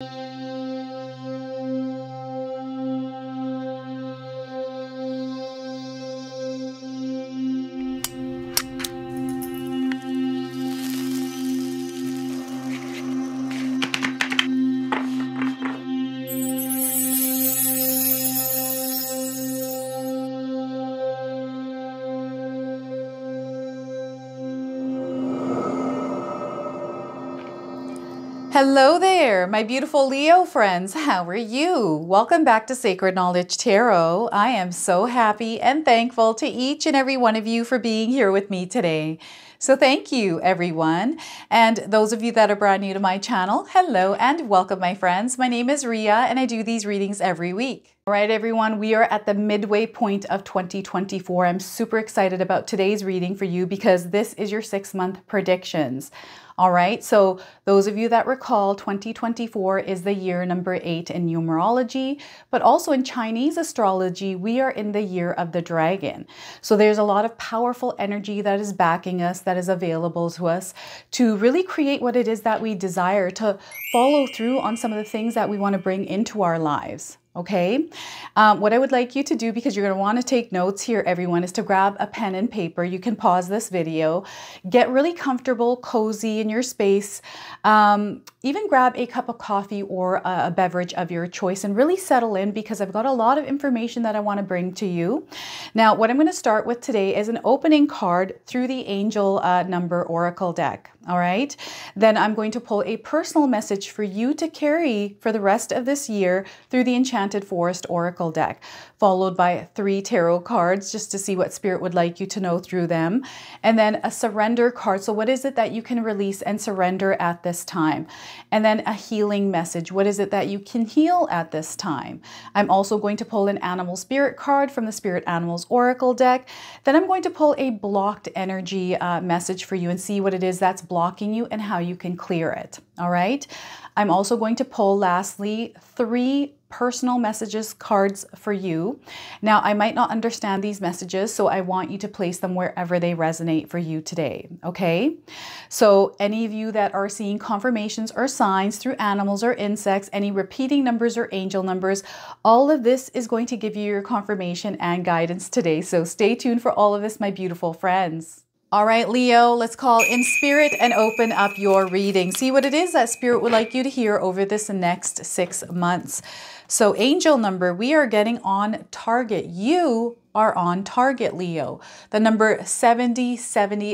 Hello there, my beautiful Leo friends. How are you? Welcome back to Sacred Knowledge Tarot. I am so happy and thankful to each and every one of you for being here with me today. So thank you, everyone. And those of you that are brand new to my channel, hello and welcome, my friends. My name is Ria and I do these readings every week. All right, everyone, we are at the midway point of 2024. I'm super excited about today's reading for you because this is your 6-month predictions. All right, so those of you that recall, 2024 is the year number 8 in numerology, but also in Chinese astrology, we are in the year of the dragon. So there's a lot of powerful energy that is backing us, that is available to us to really create what it is that we desire, to follow through on some of the things that we want to bring into our lives. Okay, what I would like you to do, because you're going to want to take notes here, everyone, is to grab a pen and paper. You can pause this video, get really comfortable, cozy in your space, even grab a cup of coffee or a beverage of your choice and really settle in, because I've got a lot of information that I want to bring to you. Now, what I'm going to start with today is an opening card through the Angel Number Oracle deck. All right, then I'm going to pull a personal message for you to carry for the rest of this year through the Enchanted Forest Oracle deck, followed by 3 tarot cards just to see what Spirit would like you to know through them, and then a surrender card. So what is it that you can release and surrender at this time? And then a healing message. What is it that you can heal at this time? I'm also going to pull an animal spirit card from the Spirit Animals Oracle deck. Then I'm going to pull a blocked energy message for you and see what it is that's blocking you and how you can clear it. All right. I'm also going to pull, lastly, 3 personal messages cards for you. Now, I might not understand these messages, so I want you to place them wherever they resonate for you today. Okay. So any of you that are seeing confirmations or signs through animals or insects, any repeating numbers or angel numbers, all of this is going to give you your confirmation and guidance today. So stay tuned for all of this, my beautiful friends. All right, Leo, let's call in Spirit and open up your reading. See what it is that Spirit would like you to hear over this next 6 months. So angel number, we are getting on target. You are on target, Leo. The number 70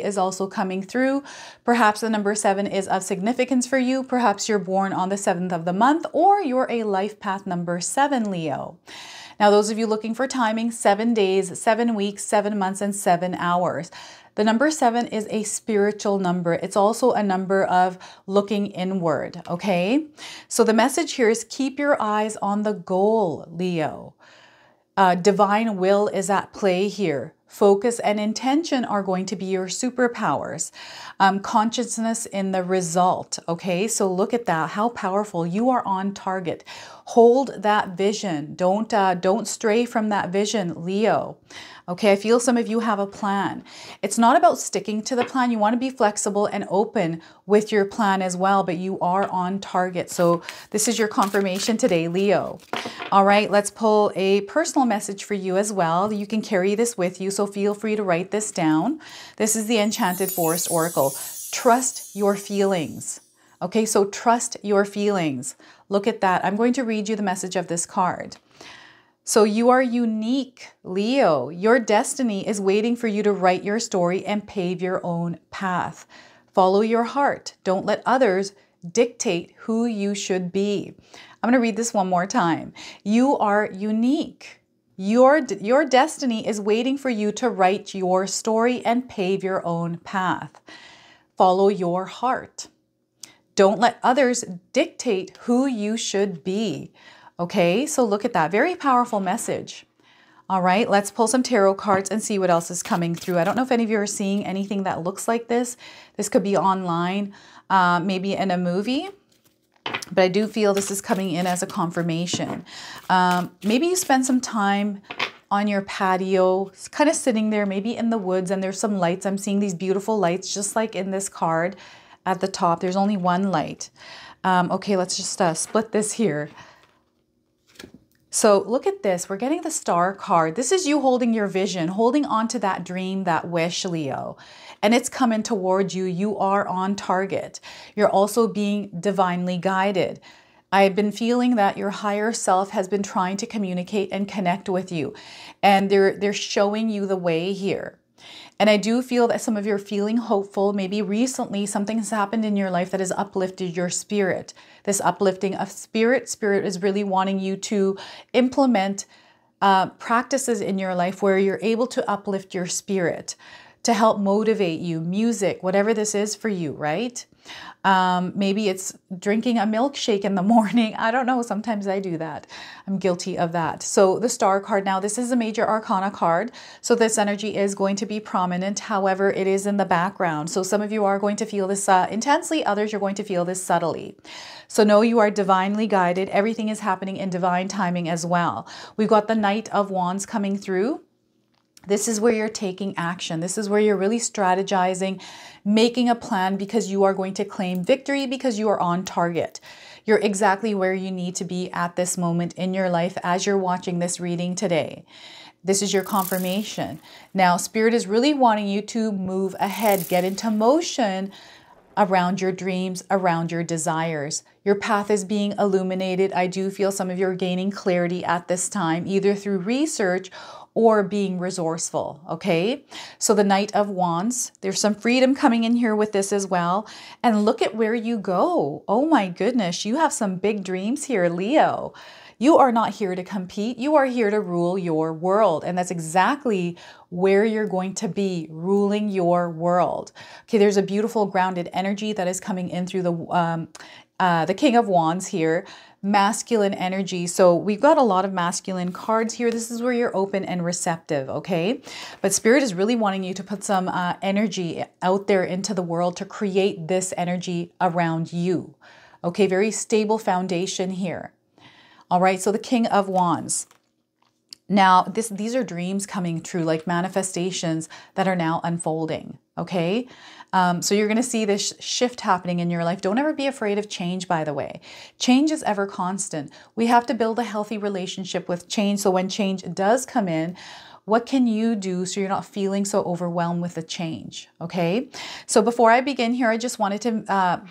is also coming through. Perhaps the number 7 is of significance for you. Perhaps you're born on the 7th of the month, or you're a life path number 7, Leo. Now, those of you looking for timing, 7 days, 7 weeks, 7 months, and 7 hours. The number 7 is a spiritual number. It's also a number of looking inward, okay? So the message here is keep your eyes on the goal, Leo. Divine will is at play here. Focus and intention are going to be your superpowers. Consciousness in the result, okay? So look at that, how powerful. You are on target. Hold that vision. Don't stray from that vision, Leo. Okay, I feel some of you have a plan. It's not about sticking to the plan. You want to be flexible and open with your plan as well, but you are on target. So this is your confirmation today, Leo. All right, let's pull a personal message for you as well. You can carry this with you, so feel free to write this down. This is the Enchanted Forest Oracle. Trust your feelings. Okay, so trust your feelings. Look at that. I'm going to read you the message of this card. So you are unique, Leo. Your destiny is waiting for you to write your story and pave your own path. Follow your heart. Don't let others dictate who you should be. I'm going to read this one more time. You are unique. Your destiny is waiting for you to write your story and pave your own path. Follow your heart. Don't let others dictate who you should be. Okay, so look at that. Very powerful message. All right, let's pull some tarot cards and see what else is coming through. I don't know if any of you are seeing anything that looks like this. This could be online, maybe in a movie, but I do feel this is coming in as a confirmation. Maybe you spend some time on your patio, kind of sitting there, maybe in the woods, and there's some lights. I'm seeing these beautiful lights, just like in this card at the top. There's only one light. Okay, let's just split this here. So look at this. We're getting the Star card. This is you holding your vision, holding on to that dream, that wish, Leo. And it's coming towards you. You are on target. You're also being divinely guided. I've been feeling that your higher self has been trying to communicate and connect with you. And they're showing you the way here. And I do feel that some of you are feeling hopeful. Maybe recently something has happened in your life that has uplifted your spirit. This uplifting of spirit is really wanting you to implement practices in your life where you're able to uplift your spirit, to help motivate you, music, whatever this is for you, right? Maybe it's drinking a milkshake in the morning. I don't know. Sometimes I do that. I'm guilty of that. So the Star card now, this is a major arcana card. So this energy is going to be prominent. However, it is in the background. So some of you are going to feel this intensely. Others, you're going to feel this subtly. So know you are divinely guided. Everything is happening in divine timing as well. We've got the Knight of Wands coming through. This is where you're taking action. This is where you're really strategizing, making a plan because you are going to claim victory because you are on target. You're exactly where you need to be at this moment in your life as you're watching this reading today. This is your confirmation. Now, Spirit is really wanting you to move ahead, get into motion around your dreams, around your desires. Your path is being illuminated. I do feel some of you are gaining clarity at this time, either through research or being resourceful, okay? So the Knight of Wands, there's some freedom coming in here with this as well. And look at where you go. Oh my goodness, you have some big dreams here, Leo. You are not here to compete. You are here to rule your world. And that's exactly where you're going to be, ruling your world. Okay, there's a beautiful grounded energy that is coming in through the King of Wands here. Masculine energy. So we've got a lot of masculine cards here. This is where you're open and receptive, okay? But Spirit is really wanting you to put some energy out there into the world to create this energy around you. Okay, very stable foundation here. All right, so the King of Wands. Now, these are dreams coming true, like manifestations that are now unfolding, okay? So you're going to see this shift happening in your life. Don't ever be afraid of change, by the way. Change is ever constant. We have to build a healthy relationship with change. So when change does come in, what can you do so you're not feeling so overwhelmed with the change, okay? So before I begin here, I just wanted to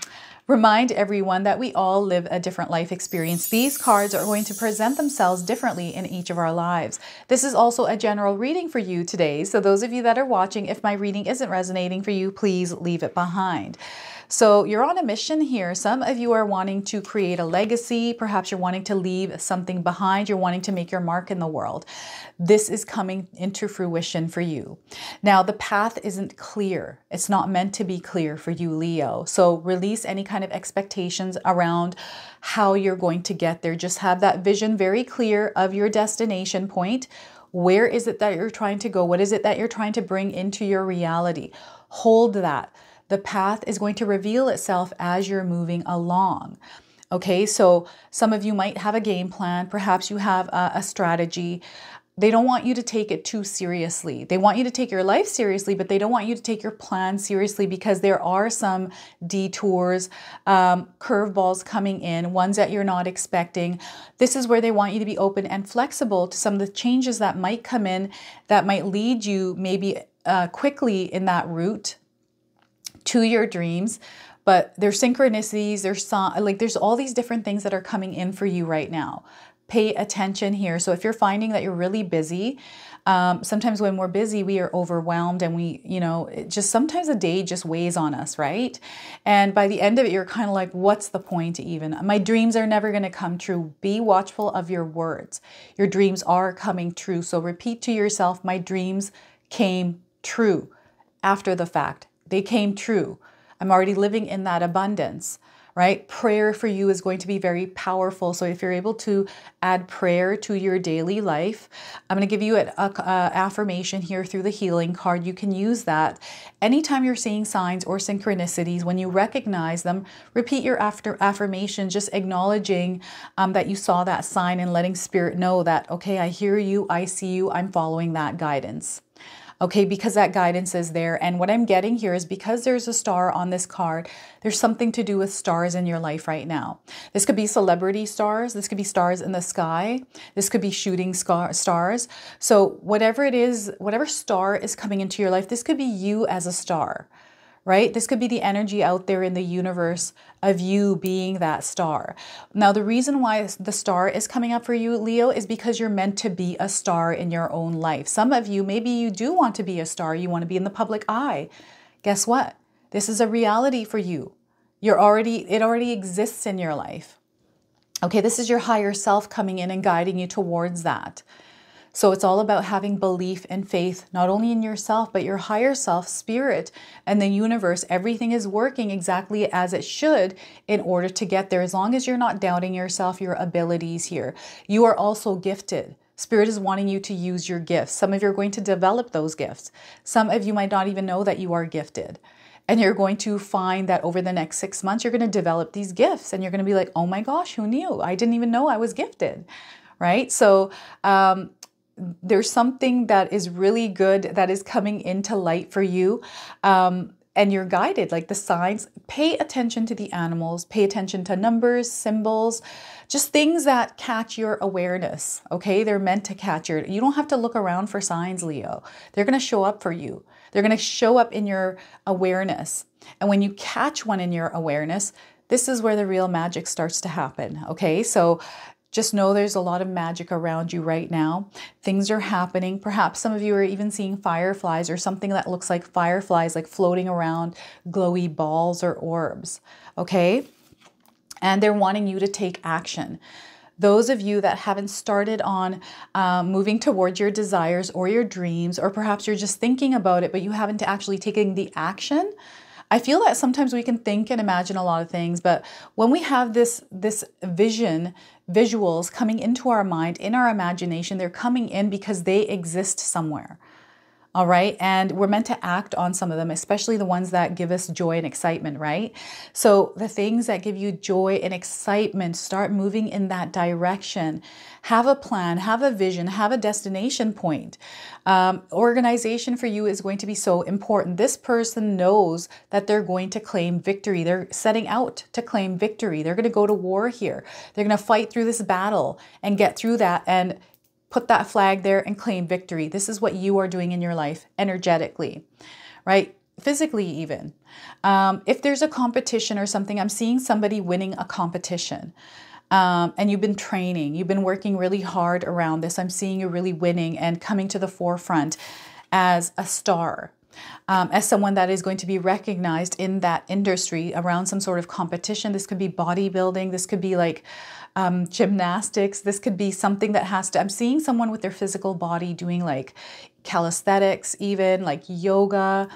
remind everyone that we all live a different life experience. These cards are going to present themselves differently in each of our lives. This is also a general reading for you today. So those of you that are watching, if my reading isn't resonating for you, please leave it behind. So you're on a mission here. Some of you are wanting to create a legacy. Perhaps you're wanting to leave something behind. You're wanting to make your mark in the world. This is coming into fruition for you. Now, the path isn't clear. It's not meant to be clear for you, Leo. So release any kind of expectations around how you're going to get there. Just have that vision very clear of your destination point. Where is it that you're trying to go? What is it that you're trying to bring into your reality? Hold that. The path is going to reveal itself as you're moving along. Okay, so some of you might have a game plan. Perhaps you have a strategy. They don't want you to take it too seriously. They want you to take your life seriously, but they don't want you to take your plan seriously because there are some detours, curveballs coming in, ones that you're not expecting. This is where they want you to be open and flexible to some of the changes that might come in that might lead you maybe quickly in that route to your dreams. But there's synchronicities, there's all these different things that are coming in for you right now. Pay attention here. So if you're finding that you're really busy, sometimes when we're busy, we are overwhelmed and sometimes a day just weighs on us, right? And by the end of it, you're kind of like, what's the point even? My dreams are never going to come true. Be watchful of your words. Your dreams are coming true. So repeat to yourself, my dreams came true after the fact. They came true. I'm already living in that abundance, right? Prayer for you is going to be very powerful. So if you're able to add prayer to your daily life, I'm going to give you an affirmation here through the healing card. You can use that. Anytime you're seeing signs or synchronicities, when you recognize them, repeat your affirmation, just acknowledging that you saw that sign and letting Spirit know that, okay, I hear you, I see you, I'm following that guidance. okay, because that guidance is there. And what I'm getting here is because there's a star on this card, there's something to do with stars in your life right now. This could be celebrity stars. This could be stars in the sky. This could be shooting stars. So whatever it is, whatever star is coming into your life, this could be you as a star, right? This could be the energy out there in the universe of you being that star. Now, the reason why the star is coming up for you, Leo, is because you're meant to be a star in your own life. Some of you, maybe you do want to be a star. You want to be in the public eye. Guess what? This is a reality for you. It already exists in your life. Okay, this is your higher self coming in and guiding you towards that. So it's all about having belief and faith, not only in yourself, but your higher self, spirit, and the universe. Everything is working exactly as it should in order to get there. As long as you're not doubting yourself, your abilities here. You are also gifted. Spirit is wanting you to use your gifts. Some of you are going to develop those gifts. Some of you might not even know that you are gifted. And you're going to find that over the next 6 months, you're going to develop these gifts. And you're going to be like, oh my gosh, who knew? I didn't even know I was gifted, right? So, there's something that is really good that is coming into light for you. And you're guided, like the signs. Pay attention to the animals, pay attention to numbers, symbols, just things that catch your awareness, okay? They're meant to catch you don't have to look around for signs, Leo. They're going to show up for you. They're going to show up in your awareness. And when you catch one in your awareness, this is where the real magic starts to happen, okay? So just know there's a lot of magic around you right now. Things are happening. Perhaps some of you are even seeing fireflies or something that looks like fireflies, like floating around, glowy balls or orbs, okay? And they're wanting you to take action. Those of you that haven't started on moving towards your desires or your dreams, or perhaps you're just thinking about it, but you haven't actually taken the action, I feel that sometimes we can think and imagine a lot of things, but when we have this visuals coming into our mind, in our imagination, they're coming in because they exist somewhere. All right. And we're meant to act on some of them, especially the ones that give us joy and excitement, right? So the things that give you joy and excitement, start moving in that direction. Have a plan, have a vision, have a destination point. Organization for you is going to be so important. This person knows that they're going to claim victory. They're setting out to claim victory. They're going to go to war here. They're going to fight through this battle and get through that and put that flag there and claim victory. This is what you are doing in your life energetically, right? Physically even. If there's a competition or something, I'm seeing somebody winning a competition. And you've been training, you've been working really hard around this. I'm seeing you really winning and coming to the forefront as a star, as someone that is going to be recognized in that industry around some sort of competition. This could be bodybuilding. This could be like gymnastics. This could be something that has to, I'm seeing someone with their physical body doing like calisthenics, even like yoga.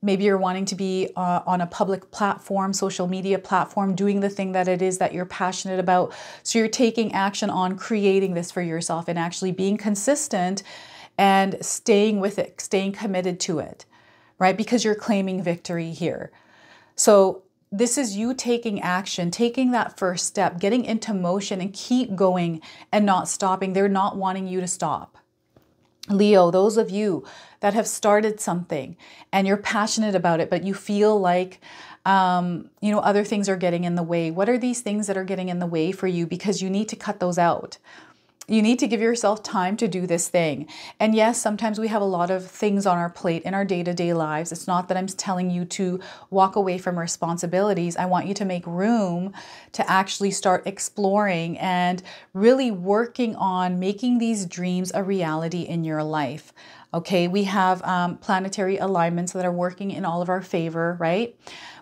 Maybe you're wanting to be on a public platform, social media platform, doing the thing that it is that you're passionate about. So you're taking action on creating this for yourself and actually being consistent and staying with it, staying committed to it, right? Because you're claiming victory here. So this is you taking action, taking that first step, getting into motion and keep going and not stopping. They're not wanting you to stop. Leo, those of you that have something and you're passionate about it, but you feel like, other things are getting in the way. What are these things that are getting in the way for you? Because you need to cut those out. You need to give yourself time to do this thing. And yes, sometimes we have a lot of things on our plate in our day-to-day lives. It's not that I'm telling you to walk away from responsibilities. I want you to make room to actually start exploring and really working on making these dreams a reality in your life. Okay, we have planetary alignments that are working in all of our favor, right?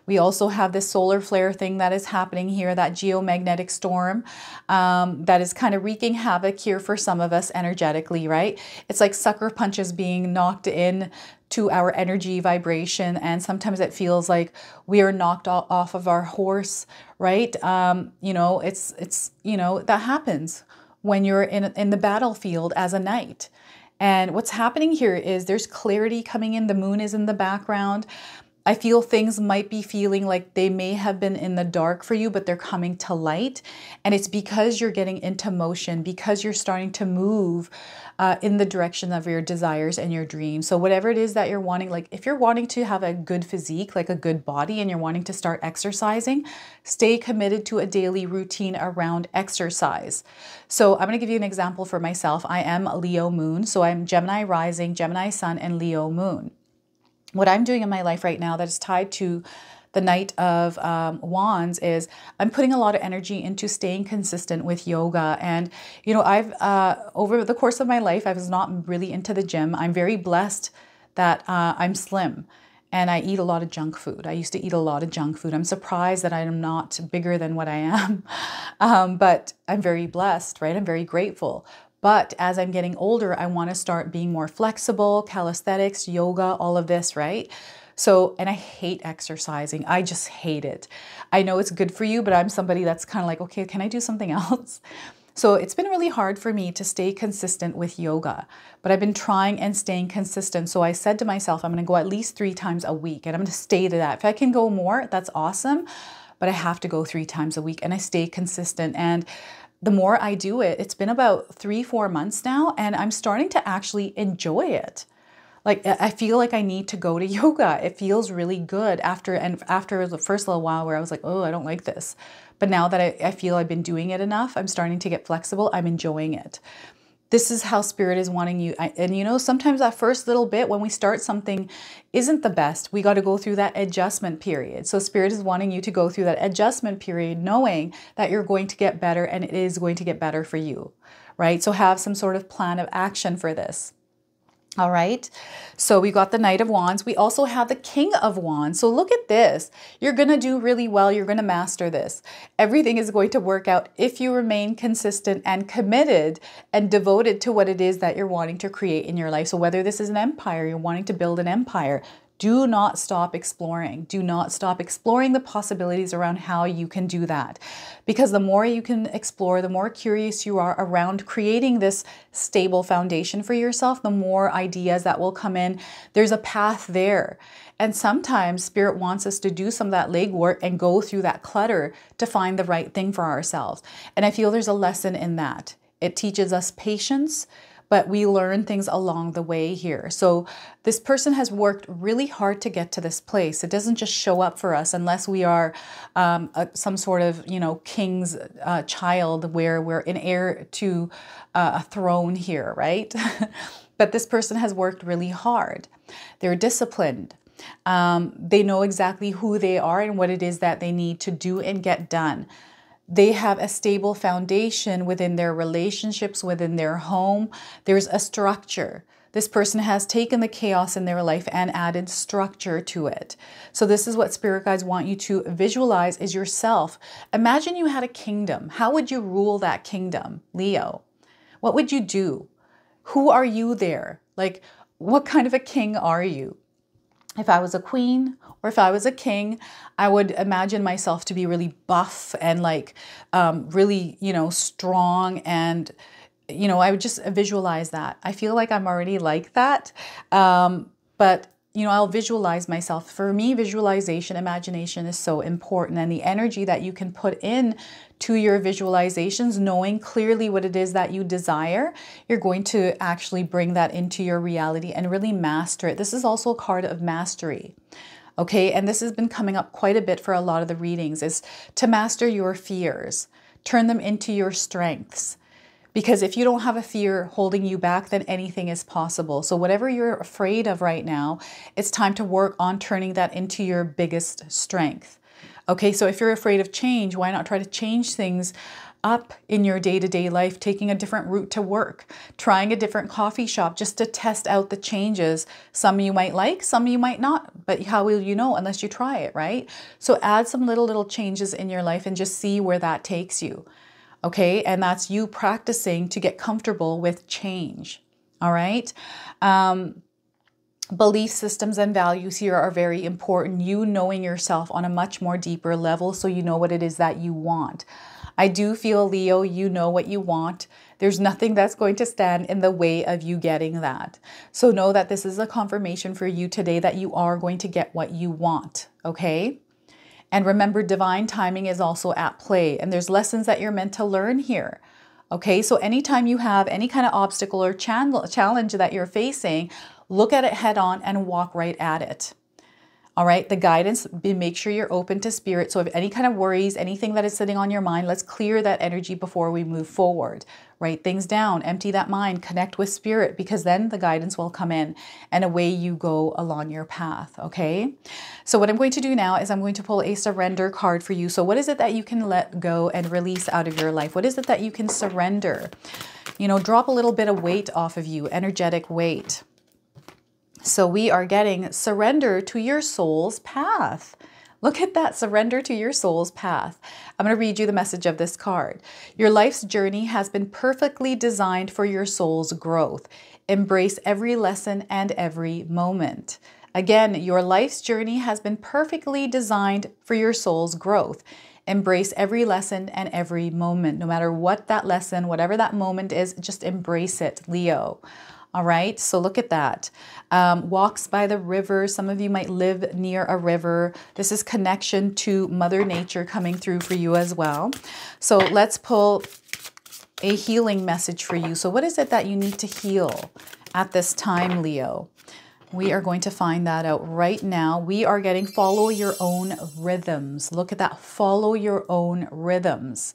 We also have this solar flare thing that is happening here, that geomagnetic storm that is kind of wreaking havoc here for some of us energetically, right? It's like sucker punches being knocked in to our energy vibration, and sometimes it feels like we are knocked off of our horse, right? That happens when you're in the battlefield as a knight. And what's happening here is there's clarity coming in. The moon is in the background. I feel things might be feeling like they may have been in the dark for you, but they're coming to light. And it's because you're getting into motion, because you're starting to move in the direction of your desires and your dreams. So whatever it is that you're wanting, like if you're wanting to have a good physique, like a good body, and you're wanting to start exercising, stay committed to a daily routine around exercise. So I'm going to give you an example for myself. I am a Leo moon. So I'm Gemini rising, Gemini sun, and Leo moon. What I'm doing in my life right now that is tied to the Knight of Wands is I'm putting a lot of energy into staying consistent with yoga. And, you know, I've, over the course of my life, I was not really into the gym. I'm very blessed that I'm slim and I eat a lot of junk food. I used to eat a lot of junk food. I'm surprised that I am not bigger than what I am, but I'm very blessed, right? I'm very grateful. But as I'm getting older, I want to start being more flexible, calisthenics, yoga, all of this, right? So, and I hate exercising. I just hate it. I know it's good for you, but I'm somebody that's kind of like, okay, can I do something else? So it's been really hard for me to stay consistent with yoga, but I've been trying and staying consistent. So I said to myself, I'm going to go at least 3 times a week and I'm going to stay to that. If I can go more, that's awesome, but I have to go 3 times a week and I stay consistent. And the more I do it, it's been about 3-4 months now, and I'm starting to actually enjoy it. Like I feel like I need to go to yoga. It feels really good after the first little while where I was like, oh, I don't like this. But now that I feel I've been doing it enough, I'm starting to get flexible. I'm enjoying it. This is how Spirit is wanting you. And you know, sometimes that first little bit when we start something isn't the best. We got to go through that adjustment period. So Spirit is wanting you to go through that adjustment period, knowing that you're going to get better and it is going to get better for you, right? So have some sort of plan of action for this. All right, so we got the Knight of Wands. We also have the King of Wands. So look at this. You're going to do really well. You're going to master this. Everything is going to work out if you remain consistent and committed and devoted to what it is that you're wanting to create in your life. So whether this is an empire, you're wanting to build an empire, do not stop exploring. Do not stop exploring the possibilities around how you can do that. Because the more you can explore, the more curious you are around creating this stable foundation for yourself, the more ideas that will come in. There's a path there. And sometimes Spirit wants us to do some of that legwork and go through that clutter to find the right thing for ourselves. And I feel there's a lesson in that. It teaches us patience, but we learn things along the way here. So this person has worked really hard to get to this place. It doesn't just show up for us unless we are some sort of, you know, king's child where we're in heir to a throne here, right? But this person has worked really hard. They're disciplined. They know exactly who they are and what it is that they need to do and get done. They have a stable foundation within their relationships, within their home. There's a structure. This person has taken the chaos in their life and added structure to it. So this is what Spirit guides want you to visualize is yourself. Imagine you had a kingdom. How would you rule that kingdom, Leo? What would you do? Who are you there? Like, what kind of a king are you? If I was a queen or if I was a king, I would imagine myself to be really buff and like really, you know, strong. And, you know, I would just visualize that. I feel like I'm already like that. But, you know, I'll visualize myself. For me, visualization, imagination is so important. And the energy that you can put in to your visualizations, knowing clearly what it is that you desire, you're going to actually bring that into your reality and really master it. This is also a card of mastery. Okay, and this has been coming up quite a bit for a lot of the readings, is to master your fears, turn them into your strengths. Because if you don't have a fear holding you back, then anything is possible. So whatever you're afraid of right now, it's time to work on turning that into your biggest strength. Okay, so if you're afraid of change, why not try to change things up in your day-to-day life, taking a different route to work, trying a different coffee shop just to test out the changes. Some you might like, some you might not, but how will you know unless you try it, right? So add some little changes in your life and just see where that takes you. Okay, and that's you practicing to get comfortable with change. All right. Belief systems and values here are very important. You knowing yourself on a much more deeper level so you know what it is that you want. I do feel, Leo, you know what you want. There's nothing that's going to stand in the way of you getting that. So know that this is a confirmation for you today that you are going to get what you want, okay? And remember, divine timing is also at play, and there's lessons that you're meant to learn here. Okay, so anytime you have any kind of obstacle or challenge that you're facing, look at it head on and walk right at it. All right, the guidance, make sure you're open to spirit. So if any kind of worries, anything that is sitting on your mind, let's clear that energy before we move forward. Write things down, empty that mind, connect with spirit, because then the guidance will come in and away you go along your path, okay? So what I'm going to do now is I'm going to pull a surrender card for you. So what is it that you can let go and release out of your life? What is it that you can surrender? You know, drop a little bit of weight off of you, energetic weight. So we are getting surrender to your soul's path. Look at that, surrender to your soul's path. I'm going to read you the message of this card. Your life's journey has been perfectly designed for your soul's growth. Embrace every lesson and every moment. Again, your life's journey has been perfectly designed for your soul's growth. Embrace every lesson and every moment. No matter what that lesson, whatever that moment is, just embrace it, Leo. All right, so look at that. Walks by the river. Some of you might live near a river. This is connection to Mother Nature coming through for you as well. So let's pull a healing message for you. So what is it that you need to heal at this time, Leo? We are going to find that out right now. We are getting follow your own rhythms. Look at that, follow your own rhythms.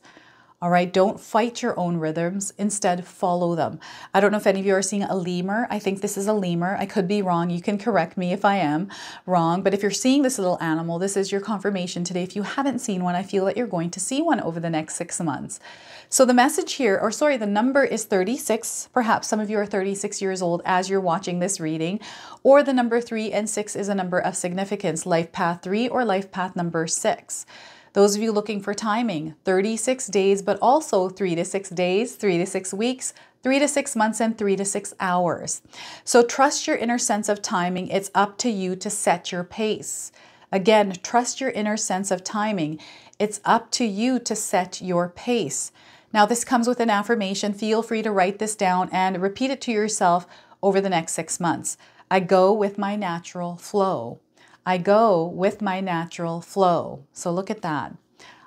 All right, don't fight your own rhythms, instead follow them. I don't know if any of you are seeing a lemur. I think this is a lemur. I could be wrong. You can correct me if I am wrong. But if you're seeing this little animal, this is your confirmation today. If you haven't seen one, I feel that you're going to see one over the next 6 months. So the message here, or sorry, the number is 36. Perhaps some of you are 36 years old as you're watching this reading, or the number 3 and 6 is a number of significance, life path 3 or life path number 6. Those of you looking for timing, 36 days, but also 3 to 6 days, 3 to 6 weeks, 3 to 6 months, and 3 to 6 hours. So trust your inner sense of timing. It's up to you to set your pace. Again, trust your inner sense of timing. It's up to you to set your pace. Now, this comes with an affirmation. Feel free to write this down and repeat it to yourself over the next 6 months. I go with my natural flow. I go with my natural flow. So look at that.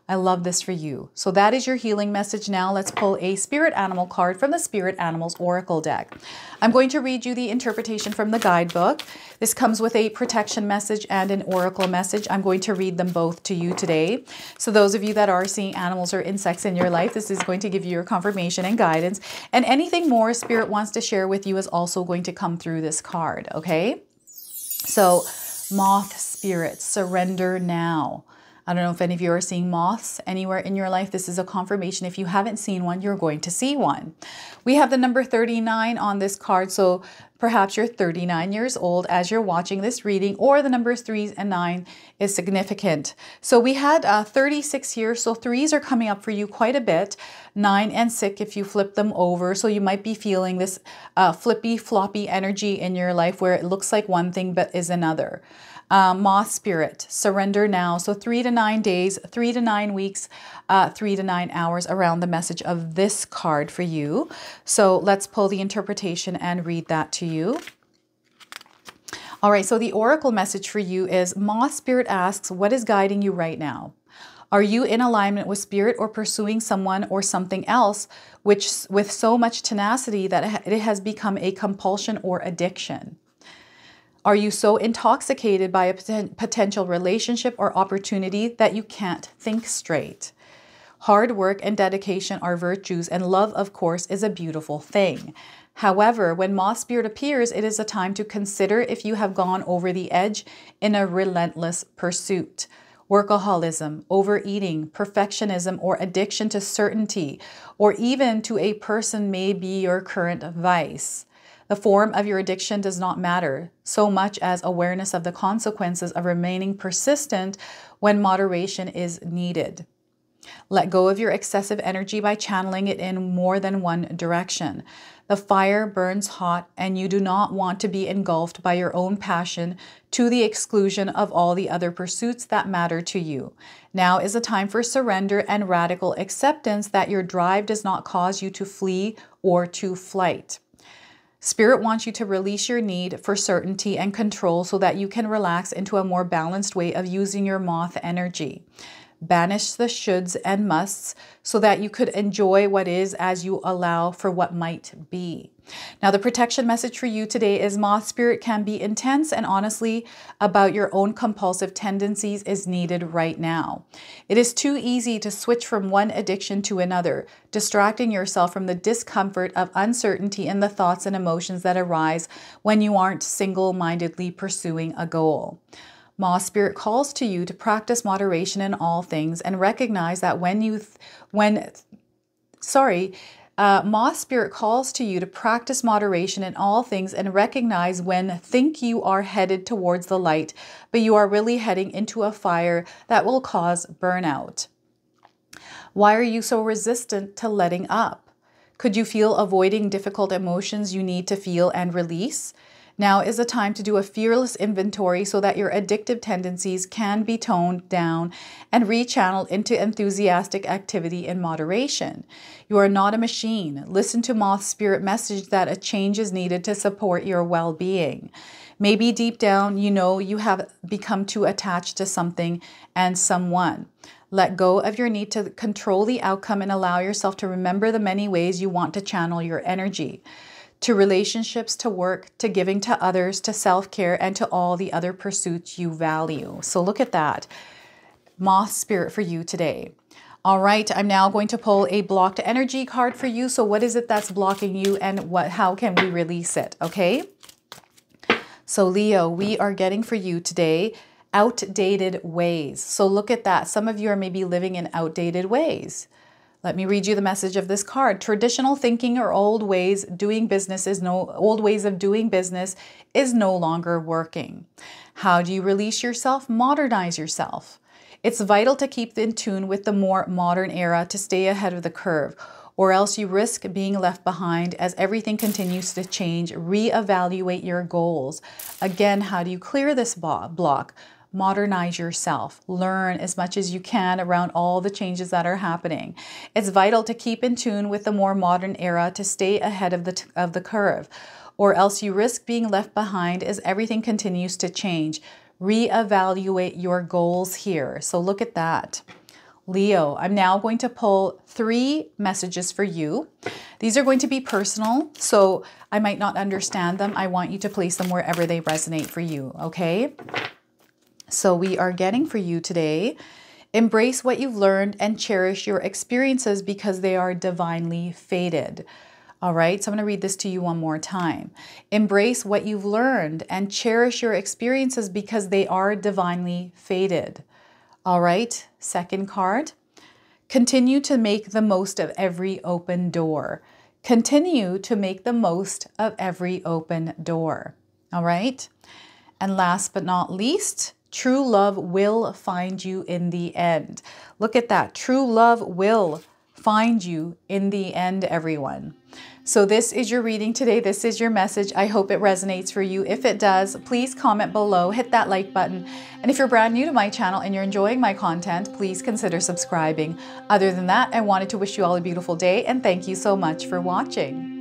I love this for you. So that is your healing message. Now let's pull a spirit animal card from the Spirit Animals Oracle deck. I'm going to read you the interpretation from the guidebook. This comes with a protection message and an oracle message. I'm going to read them both to you today. So those of you that are seeing animals or insects in your life, this is going to give you your confirmation and guidance. And anything more Spirit wants to share with you is also going to come through this card, okay? So moth spirit, surrender now. I don't know if any of you are seeing moths anywhere in your life. This is a confirmation. If you haven't seen one, you're going to see one. We have the number 39 on this card. So perhaps you're 39 years old as you're watching this reading, or the numbers 3 and 9 is significant. So we had 36 here. So 3s are coming up for you quite a bit. 9 and 6 if you flip them over. So you might be feeling this flippy, floppy energy in your life where it looks like one thing but is another. Moth spirit, surrender now. So 3 to 9 days, 3 to 9 weeks, 3 to 9 hours around the message of this card for you. So let's pull the interpretation and read that to you. All right, so the oracle message for you is Moth spirit asks, what is guiding you right now? Are you in alignment with spirit or pursuing someone or something else which with so much tenacity that it has become a compulsion or addiction? Are you so intoxicated by a potential relationship or opportunity that you can't think straight? Hard work and dedication are virtues, and love, of course, is a beautiful thing. However, when moth spirit appears, it is a time to consider if you have gone over the edge in a relentless pursuit. Workaholism, overeating, perfectionism, or addiction to certainty, or even to a person may be your current vice. The form of your addiction does not matter so much as awareness of the consequences of remaining persistent when moderation is needed. Let go of your excessive energy by channeling it in more than one direction. The fire burns hot, and you do not want to be engulfed by your own passion to the exclusion of all the other pursuits that matter to you. Now is a time for surrender and radical acceptance that your drive does not cause you to flee or to flight. Spirit wants you to release your need for certainty and control so that you can relax into a more balanced way of using your moth energy. Banish the shoulds and musts so that you could enjoy what is as you allow for what might be. Now, the protection message for you today is Moth Spirit can be intense, and honestly about your own compulsive tendencies is needed right now. It is too easy to switch from one addiction to another, distracting yourself from the discomfort of uncertainty and the thoughts and emotions that arise when you aren't single-mindedly pursuing a goal. Moth Spirit calls to you to practice moderation in all things and recognize that Moth Spirit calls to you to practice moderation in all things and recognize when think you are headed towards the light, but you are really heading into a fire that will cause burnout. Why are you so resistant to letting up? Could you feel avoiding difficult emotions you need to feel and release? Now is a time to do a fearless inventory so that your addictive tendencies can be toned down and rechanneled into enthusiastic activity in moderation. You are not a machine. Listen to Moth Spirit message that a change is needed to support your well-being. Maybe deep down, you know you have become too attached to something and someone. Let go of your need to control the outcome and allow yourself to remember the many ways you want to channel your energy. To relationships, to work, to giving to others, to self-care, and to all the other pursuits you value. So look at that. Moth Spirit for you today. All right, I'm now going to pull a blocked energy card for you. So what is it that's blocking you, and how can we release it? Okay. So Leo, we are getting for you today outdated ways. So look at that. Some of you are maybe living in outdated ways. Let me read you the message of this card. Traditional thinking or old ways of doing business is no longer working. How do you release yourself? Modernize yourself. It's vital to keep in tune with the more modern era to stay ahead of the curve, or else you risk being left behind as everything continues to change. Reevaluate your goals. Again, how do you clear this block? Modernize yourself. Learn as much as you can around all the changes that are happening. It's vital to keep in tune with the more modern era to stay ahead of the curve, or else you risk being left behind as everything continues to change. Reevaluate your goals here. So look at that. Leo, I'm now going to pull 3 messages for you. These are going to be personal, so I might not understand them. I want you to place them wherever they resonate for you, okay? So we are getting for you today, embrace what you've learned and cherish your experiences because they are divinely fated. All right, so I'm going to read this to you one more time. Embrace what you've learned and cherish your experiences because they are divinely fated. All right, second card. Continue to make the most of every open door. Continue to make the most of every open door. All right. And last but not least, true love will find you in the end. Look at that. True love will find you in the end, everyone. So this is your reading today. This is your message. I hope it resonates for you. If it does, please comment below, hit that like button. And if you're brand new to my channel and you're enjoying my content, please consider subscribing. Other than that, I wanted to wish you all a beautiful day and thank you so much for watching.